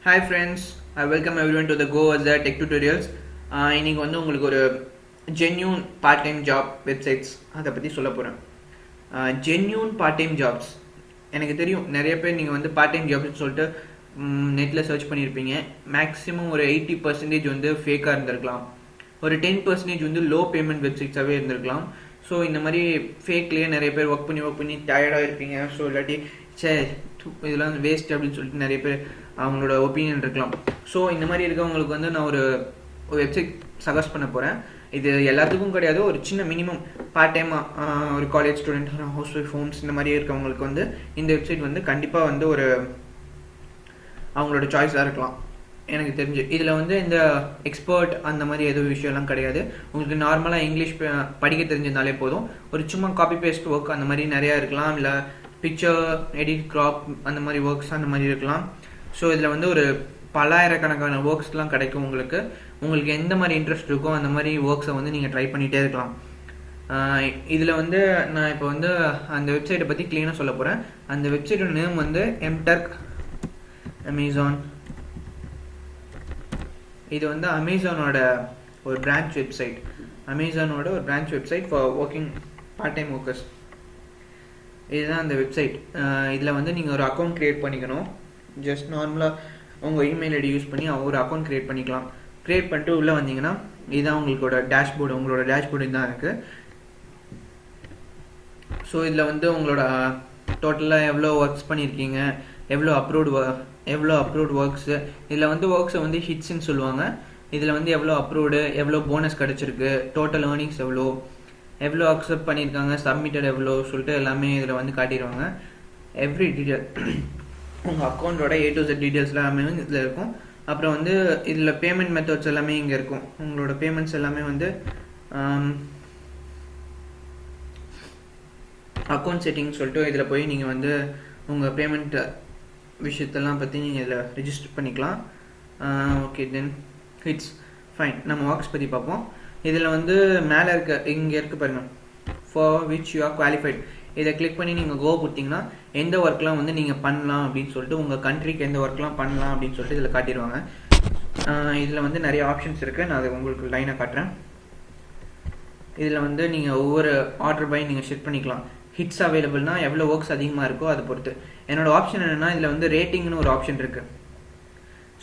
Hi friends, I welcome everyone to the Go Azure Tech Tutorials. இன்னைக்கு வந்து உங்களுக்கு ஒரு genuine part time job websites அதை பற்றி சொல்ல போகிறேன். ஜென்யூன் பார்ட் டைம் ஜாப்ஸ் எனக்கு தெரியும் நிறைய பேர் நீங்கள் வந்து பார்ட் டைம் ஜாப்ஸ்னு சொல்லிட்டு நெட்டில் சர்ச் பண்ணியிருப்பீங்க. மேக்ஸிமம் ஒரு 80% வந்து ஃபேக்காக இருந்திருக்கலாம், ஒரு 10% வந்து லோ பேமெண்ட் வெப்சைட்ஸாகவே இருந்திருக்கலாம். ஸோ இந்த மாதிரி ஃபேக்லேயே நிறைய பேர் ஒர்க் பண்ணி டயர்டாக இருப்பீங்க. ஸோ இல்லாட்டி இதெல்லாம் வேஸ்ட் அப்படின்னு சொல்லிட்டு நிறைய பேர் அவங்களோட ஒப்பீனியன் இருக்கலாம். ஸோ இந்த மாதிரி இருக்கவங்களுக்கு வந்து நான் ஒரு வெப்சைட் சஜஸ்ட் பண்ண போகிறேன். இது எல்லாத்துக்கும் கிடையாது, ஒரு சின்ன மினிமம் பார்ட் டைமாக ஒரு college student, housewife, homes இந்த மாதிரி இருக்கவங்களுக்கு வந்து இந்த வெப்சைட் வந்து கண்டிப்பாக வந்து ஒரு அவங்களோட சாய்ஸாக இருக்கலாம் எனக்கு தெரிஞ்சு. இதில் வந்து இந்த எக்ஸ்பர்ட் அந்த மாதிரி எதுவும் விஷயம்லாம் கிடையாது. உங்களுக்கு நார்மலாக இங்கிலீஷ் படிக்க தெரிஞ்சிருந்தாலே போதும். ஒரு சும்மா காப்பி பேஸ்ட் ஒர்க் அந்த மாதிரி நிறையா இருக்கலாம், இல்லை பிக்சர் எடிட், கிராப் அந்த மாதிரி ஒர்க்ஸ் அந்த மாதிரி இருக்கலாம். ஸோ இதில் வந்து ஒரு பல்லாயிரக்கணக்கான ஒர்க்ஸ்லாம் கிடைக்கும். உங்களுக்கு எந்த மாதிரி இன்ட்ரெஸ்ட் இருக்கோ அந்த மாதிரி ஒர்க்ஸை வந்து நீங்கள் ட்ரை பண்ணிகிட்டே இருக்கலாம். இதில் வந்து நான் இப்போ வந்து அந்த வெப்சைட்டை பற்றி க்ளீனாக சொல்ல போகிறேன். அந்த வெப்சைட்டோட நேம் வந்து எம்டர்க் அமேசான். இது வந்து அமேசானோட ஒரு branch website, for working part time workers. இதுதான் அந்த வெப்சைட். இதில் வந்து நீங்கள் ஒரு அக்கௌண்ட் க்ரியேட் பண்ணிக்கணும். ஜஸ்ட் நார்மலாக உங்கள் இமெயில் ஐடி யூஸ் பண்ணி ஒரு அக்கௌண்ட் க்ரியேட் பண்ணிக்கலாம். க்ரியேட் பண்ணிட்டு உள்ளே வந்தீங்கன்னா இதுதான் உங்களோட டேஷ்போர்டு இதுதான் இருக்குது. ஸோ இதில் வந்து உங்களோட டோட்டலாக எவ்வளோ ஒர்க்ஸ் பண்ணியிருக்கீங்க, எவ்வளோ அப்ரூவ்ட் ஒர்க்ஸு, இதில் வந்து ஒர்க்ஸை வந்து ஹிட்ஸ்ன்னு சொல்லுவாங்க. இதில் வந்து எவ்வளோ அப்ரூவ்டு, எவ்வளோ போனஸ் கிடச்சிருக்கு, டோட்டல் ஏர்னிங்ஸ் எவ்வளோ அக்செப்ட் பண்ணியிருக்காங்க, சப்மிட்டட் எவ்வளோ சொல்லிட்டு எல்லாமே இதில் வந்து காட்டிடுவாங்க. எவ்ரி டீட்டெயில் உங்கள் அக்கௌண்ட்டோட A to Z டீட்டெயில்ஸ் எல்லாமே இதில் இருக்கும். அப்புறம் வந்து இதில் பேமெண்ட் மெத்தட்ஸ் எல்லாமே இங்கே இருக்கும். உங்களோட பேமெண்ட்ஸ் எல்லாமே வந்து அக்கௌண்ட் செட்டிங்ஸ் சொல்லிட்டு இதில் போய் நீங்கள் வந்து உங்கள் பேமெண்ட் விஷயத்தெல்லாம் பற்றி நீங்கள் இதில் ரிஜிஸ்டர் பண்ணிக்கலாம். Okay, then it's fine. நம்ம ஒர்க்ஸ் பற்றி பார்ப்போம். இதில் வந்து மேலே இங்கே இருக்குது பாருங்கள், for which you are qualified. இதை கிளிக் பண்ணி நீங்கள் கோ கொடுத்தீங்கன்னா எந்த ஒர்க்லாம் வந்து நீங்கள் பண்ணலாம் அப்படின்னு சொல்லிட்டு, உங்கள் கண்ட்ரிக்கு எந்த ஒர்க்லாம் பண்ணலாம் அப்படின்னு சொல்லிட்டு இதில் காட்டிடுவாங்க. இதில் வந்து நிறைய ஆப்ஷன்ஸ் இருக்குது. நான் அதை உங்களுக்கு லைனாக காட்டுறேன். இதில் வந்து நீங்கள் ஒவ்வொரு ஆர்டர் பை நீங்கள் செட் பண்ணிக்கலாம். ஹிட்ஸ் அவைலபிள்னா எவ்வளோ ஒர்க்ஸ் அதிகமாக இருக்கோ அதை பொறுத்து. என்னோடய ஆப்ஷன் என்னென்னா, இதில் வந்து ரேட்டிங்னு ஒரு ஆப்ஷன் இருக்குது.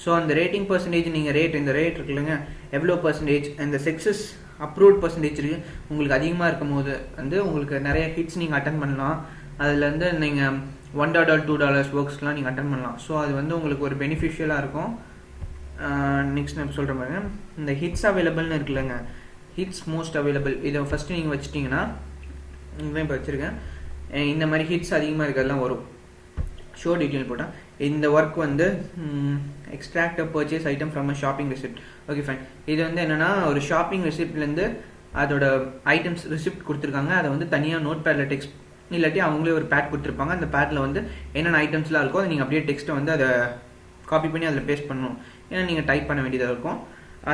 ஸோ அந்த ரேட்டிங் பர்சன்டேஜ் நீங்கள் இந்த ரேட் இருக்குல்லங்க, எவ்வளோ பர்சன்டேஜ், அந்த சக்ஸஸ் அப்ரூவ்ட் பர்சன்டேஜ் இருக்குது. உங்களுக்கு அதிகமாக இருக்கும் போது வந்து உங்களுக்கு நிறைய ஹிட்ஸ் நீங்கள் அட்டன் பண்ணலாம். அதில் வந்து நீங்கள் $1, $2 ஒர்க்ஸ்லாம் நீங்கள் அட்டன் பண்ணலாம். ஸோ அது வந்து உங்களுக்கு ஒரு பெனிஃபிஷியலாக இருக்கும். நெக்ஸ்ட் நான் சொல்கிற பாருங்க, இந்த ஹிட்ஸ் அவைலபிள்னு இருக்குல்லங்க, ஹிட்ஸ் மோஸ்ட் அவைலபிள். இதை ஃபஸ்ட்டு நீங்கள் வச்சிட்டிங்கன்னா, இதுதான் இப்போ வச்சுருக்கேன், இந்த மாதிரி ஹிட்ஸ் அதிகமாக இருக்கிறதுலாம் வரும். ஷோ டீட்டெயில் போட்டால் இந்த ஒர்க் வந்து extract purchase item from a shopping receipt. Okay fine. இது வந்து என்னென்னா, ஒரு ஷாப்பிங் ரெசிப்ட்லேருந்து அதோட ஐட்டம்ஸ் ரெசிப்ட் கொடுத்துருக்காங்க. அதை வந்து தனியாக நோட் பேடில் டெக்ஸ்ட் இல்லாட்டி அவங்களே ஒரு பேட் கொடுத்துருப்பாங்க. அந்த பேட்டில் வந்து என்னென்ன ஐட்டம்ஸ்லாம் இருக்கோ அதை நீங்கள் அப்படியே டெக்ஸ்ட்டை வந்து அதை காப்பி பண்ணி அதில் பேஸ்ட் பண்ணணும். ஏன்னா நீங்கள் டைப் பண்ண வேண்டியதாக இருக்கும்.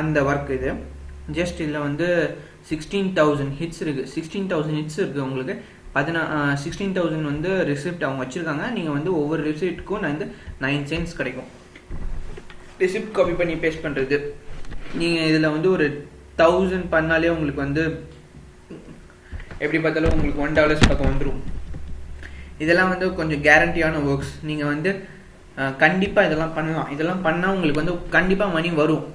அந்த ஒர்க் இது ஜஸ்ட் இதில் வந்து 16,000 ஹிட்ஸ் இருக்குது. 16,000 ஹிட்ஸ் இருக்குது. உங்களுக்கு 16,000 வந்து ரிசிப்ட் அவங்க வச்சுருக்காங்க. நீங்கள் வந்து ஒவ்வொரு ரிசிப்ட்டுக்கும் நான் வந்து 9 cents கிடைக்கும். ரிசிப்ட் காப்பி பண்ணி பேஸ்ட் பண்ணுறது. நீங்கள் இதில் வந்து ஒரு 1000 பண்ணாலே உங்களுக்கு வந்து எப்படி பார்த்தாலும் உங்களுக்கு $1 பக்கம் வந்துடும். இதெல்லாம் வந்து கொஞ்சம் கேரண்டியான ஒர்க்ஸ். நீங்கள் வந்து கண்டிப்பாக இதெல்லாம் பண்ணலாம். இதெல்லாம் பண்ணால் உங்களுக்கு வந்து கண்டிப்பாக மணி வரும்.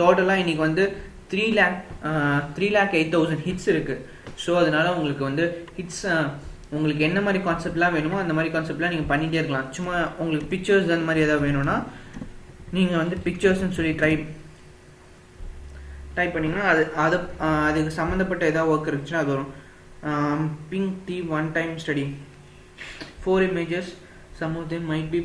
டோட்டலாக இன்றைக்கி வந்து 3,08,000 ஹிட்ஸ் இருக்குது. ஸோ அதனால் உங்களுக்கு வந்து ஹிட்ஸ் உங்களுக்கு என்ன மாதிரி கான்செப்ட்லாம் வேணுமோ அந்த மாதிரி கான்செப்ட்லாம் நீங்கள் பண்ணிகிட்டே இருக்கலாம். சும்மா உங்களுக்கு பிக்சர்ஸ் அந்த மாதிரி எதாவது வேணும்னா நீங்கள் வந்து பிக்சர்ஸ்ன்னு சொல்லி டைப் பண்ணிங்கன்னா அதுக்கு சம்மந்தப்பட்ட ஏதாவது ஒர்க் இருந்துச்சுன்னா அது வரும். Pink tea one time study 4 images, some of them might be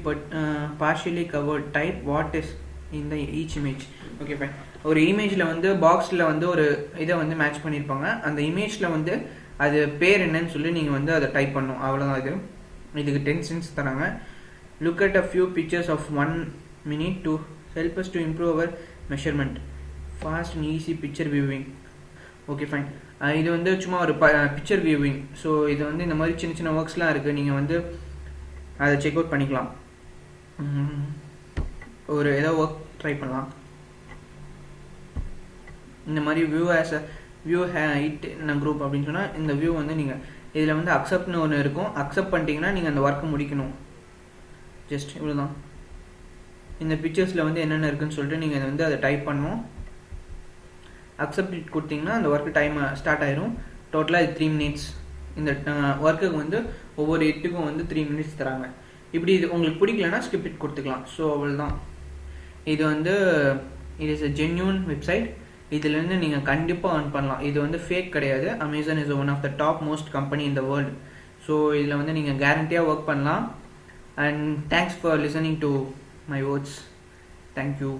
partially covered, type what is in the each image. Okay fine. ஒரு இமேஜில் வந்து பாக்ஸில் வந்து ஒரு இதை வந்து மேட்ச் பண்ணியிருப்பாங்க. அந்த இமேஜில் வந்து அது பேர் என்னன்னு சொல்லி நீங்கள் வந்து அதை டைப் பண்ணணும். அவ்வளோதான். இதுக்கு 10 cents தராங்க. Look at a few pictures of 1 minute to help us to improve our measurement. Fast and easy picture viewing. Okay fine. இது வந்து சும்மா ஒரு பிக்சர் வியூவிங். ஸோ இது வந்து இந்த மாதிரி சின்ன சின்ன ஒர்க்ஸ்லாம் இருக்குது. நீங்கள் வந்து அதை செக் அவுட் பண்ணிக்கலாம். ஒரு ஏதோ ஒர்க் ட்ரை பண்ணலாம். இந்த மாதிரி view as a view hide நான் குரூப் அப்படின்னு சொன்னால் இந்த வியூ வந்து நீங்கள் இதில் வந்து அக்செப்ட்னு ஒன்று இருக்கும். அக்செப்ட் பண்ணிட்டீங்கன்னா நீங்கள் அந்த ஒர்க்கை முடிக்கணும். ஜஸ்ட் இவ்வளோ தான். இந்த பிக்சர்ஸில் வந்து என்னென்ன இருக்குதுன்னு சொல்லிட்டு நீங்கள் வந்து அதை டைப் பண்ணணும். அக்செப்ட் கொடுத்தீங்கன்னா அந்த ஒர்க்கு டைம் ஸ்டார்ட் ஆயிரும். டோட்டலாக இது 3 minutes. இந்த ஒர்க்குக்கு வந்து ஒவ்வொரு இட்டுக்கும் வந்து 3 minutes தராங்க. இப்படி இது உங்களுக்கு பிடிக்கலன்னா ஸ்கிப் இட் கொடுத்துக்கலாம். ஸோ அவ்வளோதான். இது வந்து it is a genuine website. இதுலேருந்து நீங்கள் கண்டிப்பாக earn பண்ணலாம். இது வந்து ஃபேக் கிடையாது. Amazon is one of the top most company in the world. So இதில் வந்து நீங்கள் கேரண்டியாக ஒர்க் பண்ணலாம். And thanks for listening to my words. Thank you.